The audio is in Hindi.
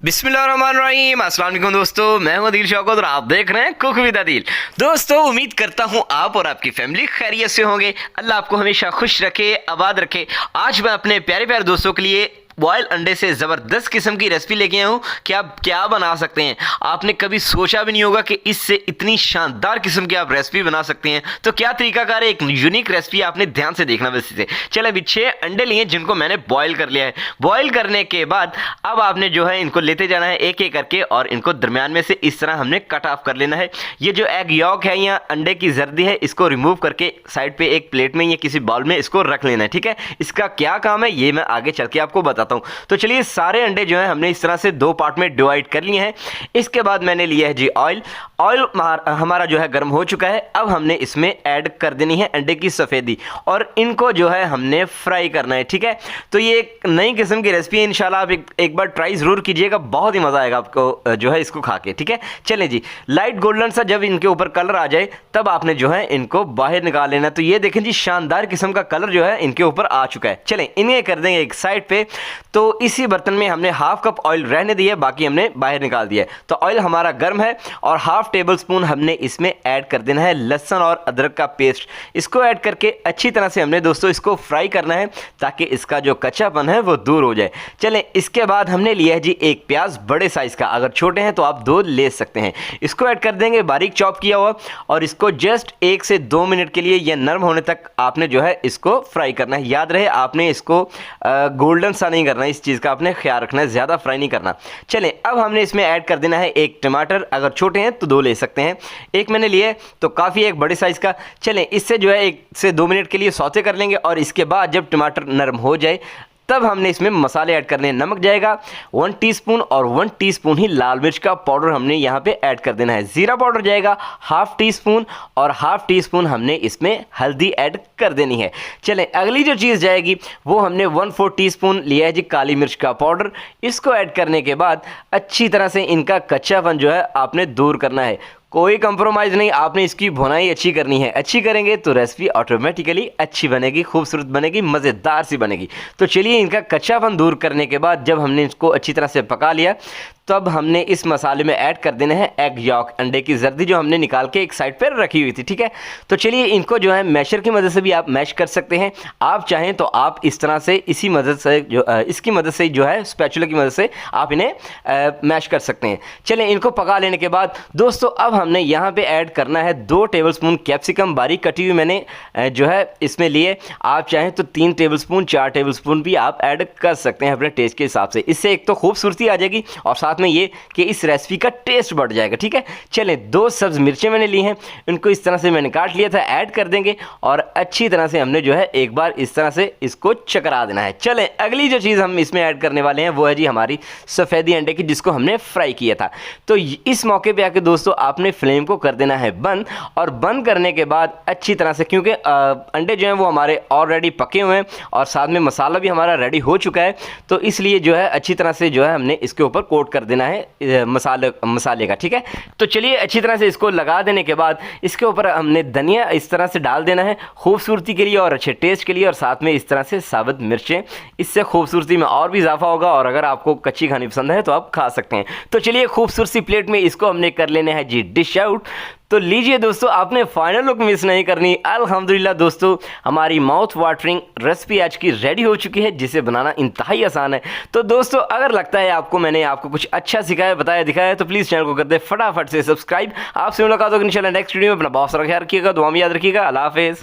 बिस्मिल्लाहिर्रहमानिर्रहीम। अस्सलाम वालेकुम दोस्तों, मैं हूं आदिल शौकत और आप देख रहे हैं कुक विद आदिल। दोस्तों, उम्मीद करता हूं आप और आपकी फैमिली खैरियत से होंगे। अल्लाह आपको हमेशा खुश रखे, आबाद रखे। आज मैं अपने प्यारे प्यारे दोस्तों के लिए बॉयल अंडे से ज़बरदस्त किस्म की रेसिपी लेके आया हूँ कि आप क्या बना सकते हैं। आपने कभी सोचा भी नहीं होगा कि इससे इतनी शानदार किस्म की आप रेसिपी बना सकते हैं। तो क्या तरीकाकार है, एक यूनिक रेसिपी आपने ध्यान से देखना बस इसे। चले, अभी 6 अंडे लिए जिनको मैंने बॉयल कर लिया है। बॉयल करने के बाद अब आपने जो है इनको लेते जाना है एक एक करके और इनको दरमियान में से इस तरह हमने कट ऑफ कर लेना है। ये जो एग यॉक है या अंडे की जर्दी है, इसको रिमूव करके साइड पे एक प्लेट में या किसी बाउल में इसको रख लेना है। ठीक है, इसका क्या काम है ये मैं आगे चल के आपको बताता हूं। तो चलिए, सारे अंडे जो है हमने इस तरह से 2 पार्ट में डिवाइड कर लिए हैं। इसके बाद मैंने लिया है जी ऑयल हमारा जो है गर्म हो चुका है। अब हमने इसमें ऐड कर देनी है अंडे की सफ़ेदी और इनको जो है हमने फ्राई करना है। ठीक है, तो ये एक नई किस्म की रेसिपी है। इंशाल्लाह आप एक बार ट्राई ज़रूर कीजिएगा, बहुत ही मज़ा आएगा आपको जो है इसको खा के। ठीक है, चलें जी, लाइट गोल्डन सा जब इनके ऊपर कलर आ जाए तब आपने जो है इनको बाहर निकाल लेना। तो ये देखें जी, शानदार किस्म का कलर जो है इनके ऊपर आ चुका है। चलें, इन्हें कर देंगे एक साइड पे। तो इसी बर्तन में हमने हाफ कप ऑयल रहने दिया, बाकी हमने बाहर निकाल दिया। तो ऑयल हमारा गर्म है और हाफ टेबल स्पून हमने इसमें ऐड कर देना है लहसुन और अदरक का पेस्ट। इसको ऐड करके अच्छी तरह से हमने दोस्तों इसको फ्राई करना है ताकि इसका जो कच्चापन है वो दूर हो जाए। चलें, इसके बाद हमने लिया है जी एक प्याज बड़े साइज़ का, अगर छोटे हैं तो आप 2 ले सकते हैं। इसको ऐड कर देंगे बारीक चॉप किया हुआ और इसको जस्ट 1 से 2 मिनट के लिए यह नरम होने तक आपने जो है इसको फ्राई करना है। याद रहे, आपने इसको गोल्डन सा नहीं करना, इस चीज़ का आपने ख्याल रखना है, ज़्यादा फ्राई नहीं करना। चलें, अब हमने इसमें ऐड कर देना है एक टमाटर, अगर छोटे हैं तो 2 ले सकते हैं। एक मैंने लिए तो काफ़ी, एक बड़े साइज़ का। चलें, इससे जो है 1 से 2 मिनट के लिए सौते कर लेंगे और इसके बाद जब टमाटर नरम हो जाए तब हमने इसमें मसाले ऐड करने हैं। नमक जाएगा 1 टीस्पून और 1 टीस्पून ही लाल मिर्च का पाउडर हमने यहाँ पे ऐड कर देना है। ज़ीरा पाउडर जाएगा हाफ टी स्पून और हाफ टी स्पून हमने इसमें हल्दी ऐड कर देनी है। चलें, अगली जो चीज़ जाएगी वो हमने 1/4 टीस्पून लिया है जी काली मिर्च का पाउडर। इसको ऐड करने के बाद अच्छी तरह से इनका कच्चापन जो है आपने दूर करना है। कोई कंप्रोमाइज़ नहीं, आपने इसकी भुनाई अच्छी करनी है। अच्छी करेंगे तो रेसिपी ऑटोमेटिकली अच्छी बनेगी, खूबसूरत बनेगी, मज़ेदार सी बनेगी। तो चलिए, इनका कच्चापन दूर करने के बाद जब हमने इसको अच्छी तरह से पका लिया तब हमने इस मसाले में ऐड कर देना है एग यॉक, अंडे की जर्दी जो हमने निकाल के एक साइड पर रखी हुई थी। ठीक है, तो चलिए, इनको जो है मैशर की मदद से भी आप मैश कर सकते हैं। आप चाहें तो आप इस तरह से इसी मदद से जो इसकी मदद से जो है स्पैचुला की मदद से आप इन्हें मैश कर सकते हैं। चलें, इनको पका लेने के बाद दोस्तों अब हमने यहाँ पे ऐड करना है 2 टेबलस्पून कैप्सिकम बारीक कटी हुई मैंने जो है इसमें लिए। आप चाहें तो 3 टेबलस्पून 4 टेबलस्पून भी आप ऐड कर सकते हैं अपने टेस्ट के हिसाब से। इससे एक तो खूबसूरती आ जाएगी और साथ में ये कि इस रेसिपी का टेस्ट बढ़ जाएगा। ठीक है, चलें, 2 सब्ज़ मिर्चें मैंने ली हैं, इनको इस तरह से मैंने काट लिया था, ऐड कर देंगे और अच्छी तरह से हमने जो है एक बार इस तरह से इसको चकरा देना है। चलें, अगली जो चीज़ हम इसमें ऐड करने वाले हैं वो है जी हमारी सफ़ेदी अंडे की, जिसको हमने फ्राई किया था। तो इस मौके पर आके दोस्तों आपने फ्लेम को कर देना है बंद और बंद करने के बाद अच्छी तरह से, क्योंकि अंडे जो हैं वो हमारे ऑलरेडी पके हुए हैं और साथ में मसाला भी हमारा रेडी हो चुका है, तो इसलिए जो है अच्छी तरह से जो है हमने इसके ऊपर कोट कर देना है मसाले का। ठीक है, तो चलिए, अच्छी तरह से इसको लगा देने के बाद इसके ऊपर हमने धनिया इस तरह से डाल देना है खूबसूरती के लिए और अच्छे टेस्ट के लिए, और साथ में इस तरह से साबुत मिर्चें, इससे खूबसूरती में और भी इजाफा होगा और अगर आपको कच्ची खानी पसंद है तो आप खा सकते हैं। तो चलिए, खूबसूरत सी प्लेट में इसको हमने कर लेना है जी डिश आउट। तो लीजिए दोस्तों, आपने फाइनल लुक मिस नहीं करनी। अल्हम्दुलिल्लाह दोस्तों, हमारी माउथ वाटरिंग रेसिपी आज की रेडी हो चुकी है, जिसे बनाना इंतहाई आसान है। तो दोस्तों, अगर लगता है मैंने आपको कुछ अच्छा सिखाया, बताया, दिखाया तो प्लीज़ चैनल को कर दे फटाफट से सब्सक्राइब। आपसे मुलाकात होगी इंशाल्लाह नेक्स्ट वीडियो में। अपना बहुत सारा ख्याल रखिएगा, दुआ में याद रखिएगा। अल्लाह हाफिज़।